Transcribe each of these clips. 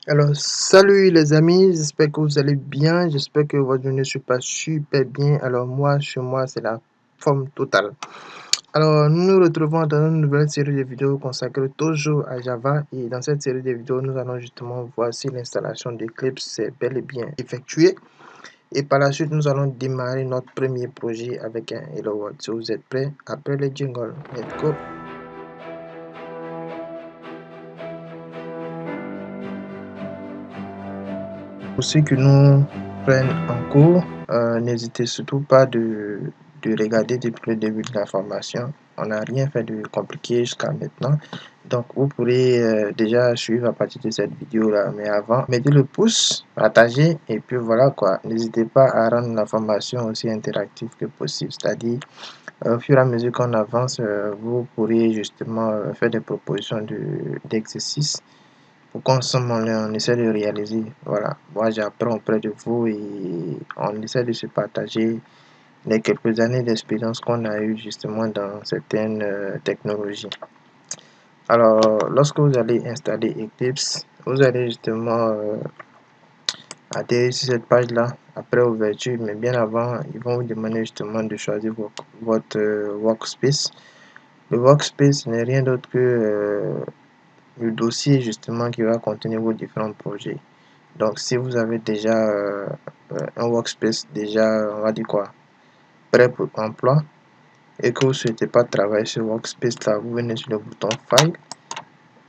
Alors, salut les amis, j'espère que vous allez bien, j'espère que votre journée se passe super bien. Alors, moi, chez moi, c'est la forme totale. Alors, nous nous retrouvons dans une nouvelle série de vidéos consacrée toujours à Java. Et dans cette série de vidéos, nous allons justement voir si l'installation d'Eclipse s'est bel et bien effectuée. Et par la suite, nous allons démarrer notre premier projet avec un Hello World. Si vous êtes prêts, après le jingle, let's go! Pour ceux qui nous prennent en cours, n'hésitez surtout pas de regarder depuis le début de la formation. On n'a rien fait de compliqué jusqu'à maintenant. Donc, vous pourrez déjà suivre à partir de cette vidéo-là. Mais avant, mettez le pouce, partagez, et puis voilà quoi. N'hésitez pas à rendre la formation aussi interactive que possible. C'est-à-dire, au fur et à mesure qu'on avance, vous pourrez justement faire des propositions d'exercices pour qu'ensemble on essaie de réaliser. Voilà, moi j'apprends auprès de vous et on essaie de se partager les quelques années d'expérience qu'on a eu justement dans certaines technologies. Alors, lorsque vous allez installer Eclipse, vous allez justement atterrir sur cette page-là après ouverture, mais bien avant, ils vont vous demander justement de choisir votre workspace. Le workspace n'est rien d'autre que le dossier justement qui va contenir vos différents projets. Donc, si vous avez déjà un workspace déjà, on va dire quoi, prêt pour emploi et que vous ne souhaitez pas travailler sur workspace là, vous venez sur le bouton File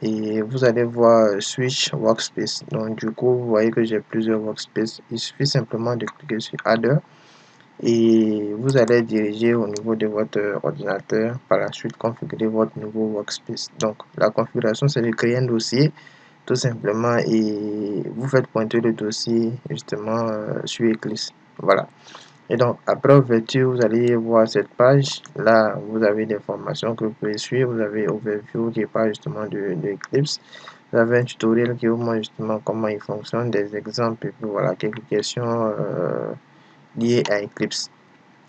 et vous allez voir Switch Workspace. Donc, du coup, vous voyez que j'ai plusieurs workspaces. Il suffit simplement de cliquer sur Add et vous allez diriger au niveau de votre ordinateur. Par la suite, configurer votre nouveau workspace. Donc, la configuration, c'est de créer un dossier tout simplement et vous faites pointer le dossier justement sur Eclipse. Voilà. Et donc après ouverture, vous allez voir cette page. Là, vous avez des formations que vous pouvez suivre. Vous avez Overview qui parle justement de Eclipse. Vous avez un tutoriel qui vous montre justement comment il fonctionne, des exemples et puis voilà quelques questions liées à Eclipse.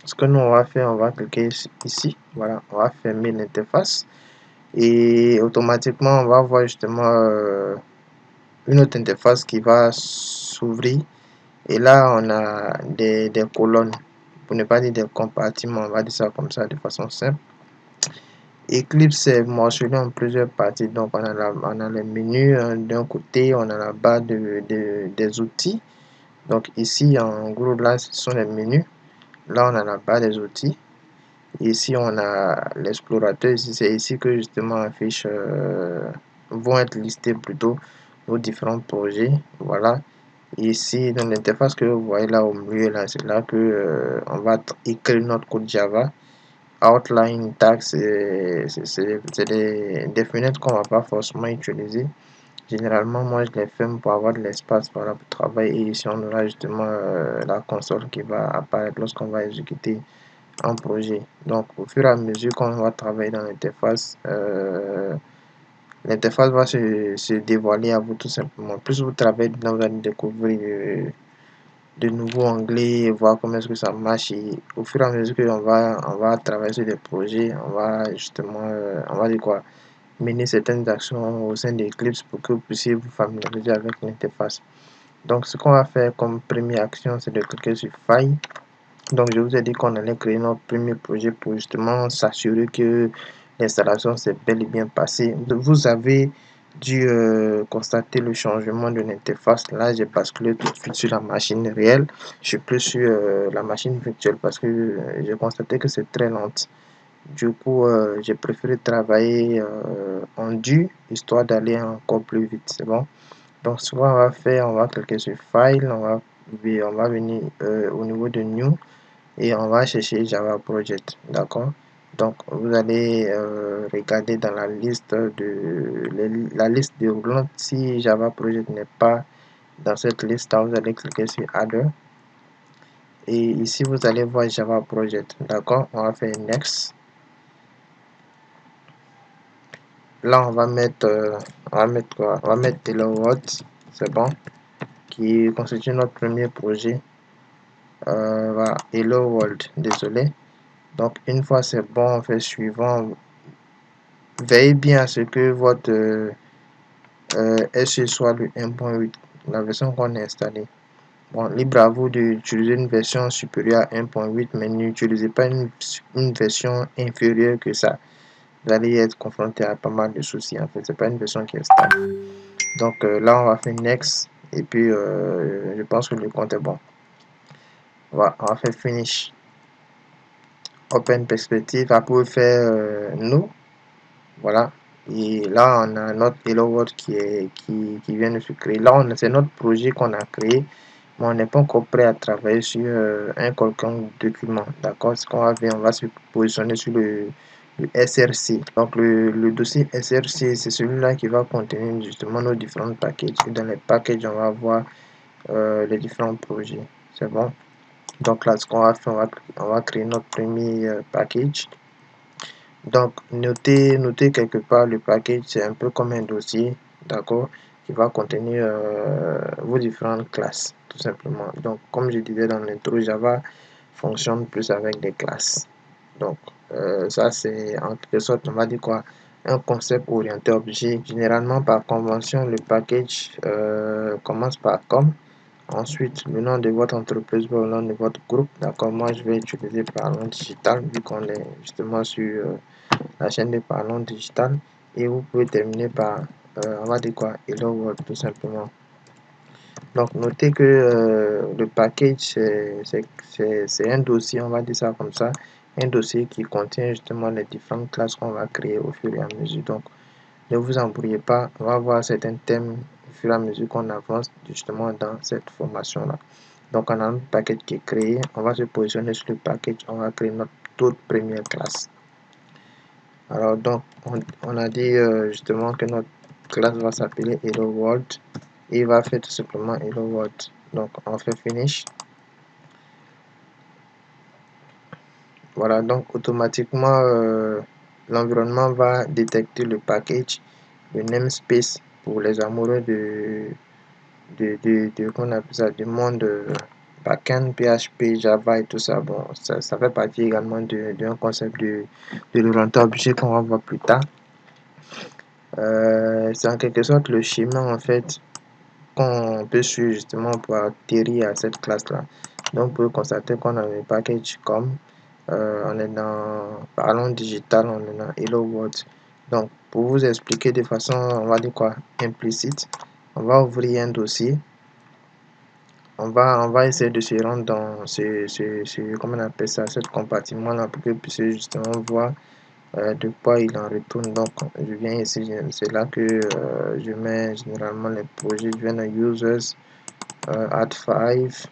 Ce que nous on va faire, on va cliquer ici. Voilà, on va fermer l'interface et automatiquement on va voir justement une autre interface qui va s'ouvrir et là on a des colonnes, pour ne pas dire des compartiments, on va dire ça comme ça de façon simple. Eclipse est morcelé en plusieurs parties, donc on a les menus d'un côté, on a la barre des outils. Donc ici en gros là ce sont les menus, là on a la barre des outils, ici on a l'explorateur, c'est ici que justement affiche vont être listés plutôt nos différents projets. Voilà, ici dans l'interface que vous voyez là au milieu là, c'est là que on va écrire notre code Java. Outline, tag, c'est des fenêtres qu'on va pas forcément utiliser. Généralement moi je les ferme pour avoir de l'espace pour travailler et ici on aura justement la console qui va apparaître lorsqu'on va exécuter un projet. Donc au fur et à mesure qu'on va travailler dans l'interface, l'interface va se dévoiler à vous tout simplement. Plus vous travaillez dedans, vous allez découvrir de nouveaux onglets, voir comment est-ce que ça marche et au fur et à mesure on va travailler sur des projets, on va justement, on va dire quoi, mener certaines actions au sein d'Eclipse pour que vous puissiez vous familiariser avec l'interface. Donc ce qu'on va faire comme première action, c'est de cliquer sur File. Donc je vous ai dit qu'on allait créer notre premier projet pour justement s'assurer que l'installation s'est bel et bien passée. Vous avez dû constater le changement de l'interface. Là, j'ai basculé tout de suite sur la machine réelle. Je suis plus sur la machine virtuelle parce que j'ai constaté que c'est très lente. Du coup, j'ai préféré travailler en dur histoire d'aller encore plus vite. C'est bon. Donc, ce qu'on va faire, on va cliquer sur File, on va venir au niveau de New et on va chercher Java Project, d'accord. Donc vous allez regarder dans la liste la liste déroulante. Si Java Project n'est pas dans cette liste, vous allez cliquer sur Add et ici vous allez voir Java Project, d'accord. On va faire Next. Là on va mettre Hello World, c'est bon, qui constitue notre premier projet. Voilà, Hello World, désolé. Donc une fois c'est bon, on fait suivant. Veillez bien à ce que SE soit le 1.8, la version qu'on a installée. Bon, libre à vous d'utiliser une version supérieure à 1.8, mais n'utilisez pas une version inférieure que ça. Vous allez être confronté à pas mal de soucis. En fait, c'est pas une version qui est stable. Donc là, on va faire Next. Et puis, je pense que le compte est bon. On va faire Finish. Open Perspective. Après, vous faire No. Voilà. Et là, on a notre Hello World qui vient de se créer. Là, c'est notre projet qu'on a créé. Mais on n'est pas encore prêt à travailler sur un quelconque document. D'accord? Ce qu'on va faire, on va se positionner sur le SRC. Donc, le dossier SRC, c'est celui-là qui va contenir justement nos différents packages. Et dans les packages, on va voir les différents projets. C'est bon? Donc là, ce qu'on va faire, on va créer notre premier package. Donc, notez quelque part le package, c'est un peu comme un dossier, d'accord, qui va contenir vos différentes classes, tout simplement. Donc, comme je disais dans l'intro, Java fonctionne plus avec des classes. Donc, ça, c'est en quelque sorte, on va dire quoi, un concept orienté objet. Généralement, par convention, le package commence par com. Ensuite, le nom de votre entreprise ou le nom de votre groupe. D'accord, moi, je vais utiliser Parlons Digital, vu qu'on est justement sur la chaîne de Parlons Digital. Et vous pouvez terminer par, on va dire quoi, Hello World, tout simplement. Donc, notez que le package, c'est un dossier, on va dire ça comme ça, un dossier qui contient justement les différentes classes qu'on va créer au fur et à mesure. Donc, ne vous embrouillez pas, on va voir certains thèmes au fur et à mesure qu'on avance justement dans cette formation-là. Donc, on a un package qui est créé, on va se positionner sur le package, on va créer notre toute première classe. Alors, donc, on a dit justement que notre classe va s'appeler Hello World et il va faire tout simplement Hello World. Donc, on fait Finish. Voilà, donc automatiquement, l'environnement va détecter le package, le namespace pour les amoureux qu'on appelle ça, du monde backend, PHP, Java et tout ça. Bon, ça fait partie également d'un concept de l'orienté objet qu'on va voir plus tard. C'est en quelque sorte le chemin en fait qu'on peut suivre justement pour atterrir à cette classe-là. Donc, vous pouvez constater qu'on a un package comme on est dans Parlons Digital, on est dans Hello World. Donc, pour vous expliquer de façon, on va dire quoi, implicite, on va ouvrir un dossier. On va essayer de se rendre dans comment on appelle ça, ce compartiment-là pour que vous puissiez justement voir de quoi il en retourne. Donc, je viens ici, c'est là que je mets généralement les projets. Je viens dans Users, Add 5.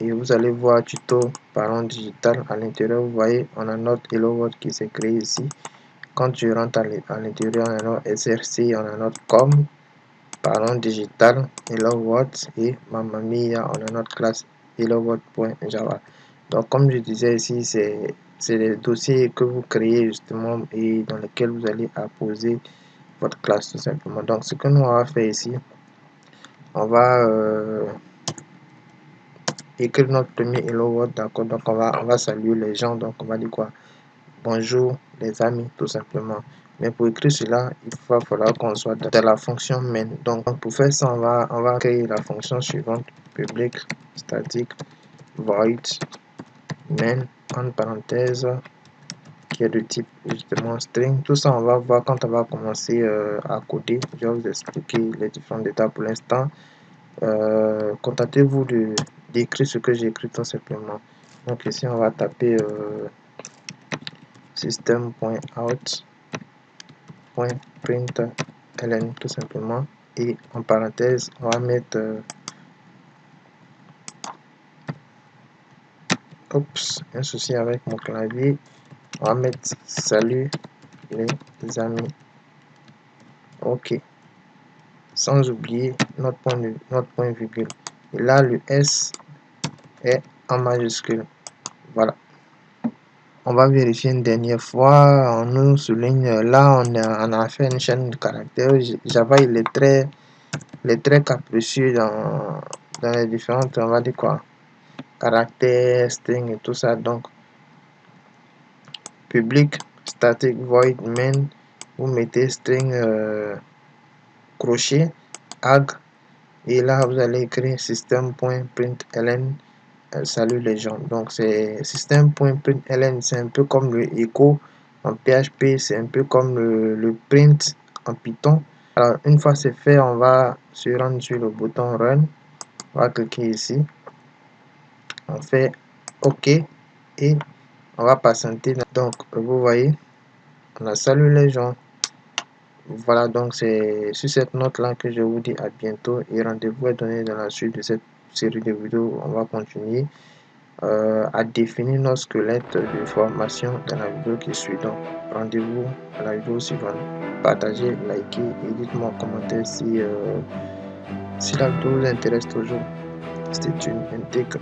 Et vous allez voir tuto Parlons Digital. À l'intérieur, vous voyez, on a notre Hello World qui s'est créé ici. Quand je rentre à l'intérieur, on a notre SRC, on a notre com, Parlons Digital, Hello World et Mamma Mia, on a notre classe Hello World.java. Donc, comme je disais ici, c'est les dossiers que vous créez justement et dans lesquels vous allez apposer votre classe tout simplement. Donc, ce que nous on va faire ici, on va écrire notre premier Hello World, d'accord. Donc on va saluer les gens, donc on va dire quoi, bonjour les amis, tout simplement. Mais pour écrire cela, il va falloir qu'on soit dans la fonction main. Donc pour faire ça, on va créer la fonction suivante, public static void main en parenthèse qui est de type justement string. Tout ça on va voir quand on va commencer à coder. Je vais vous expliquer les différentes étapes pour l'instant. Contentez-vous d'écrire ce que j'ai écrit tout simplement. Donc ici on va taper system.out.println tout simplement et en parenthèse on va mettre un souci avec mon clavier, on va mettre salut les amis, ok, sans oublier notre point virgule, et là le S est en majuscule. Voilà. On va vérifier une dernière fois. On nous souligne là, on a fait une chaîne de caractères. Java, il est très capricieux dans les différentes, on va dire quoi, caractères, string et tout ça. Donc, public, static, void, main, vous mettez string crochet ag et là vous allez écrire système.println salut les gens. Donc c'est système.println, c'est un peu comme le echo en PHP, c'est un peu comme le print en Python. Alors une fois c'est fait, on va se rendre sur le bouton run, on va cliquer ici, on fait OK et on va patienter. Donc vous voyez, on a salut les gens. Voilà, donc c'est sur cette note là que je vous dis à bientôt et rendez-vous est donné dans la suite de cette série de vidéos. On va continuer à définir nos squelettes de formation dans la vidéo qui suit. Donc rendez-vous à la vidéo suivante. Partagez, likez et dites-moi en commentaire si la vidéo vous intéresse toujours. C'était une intègre.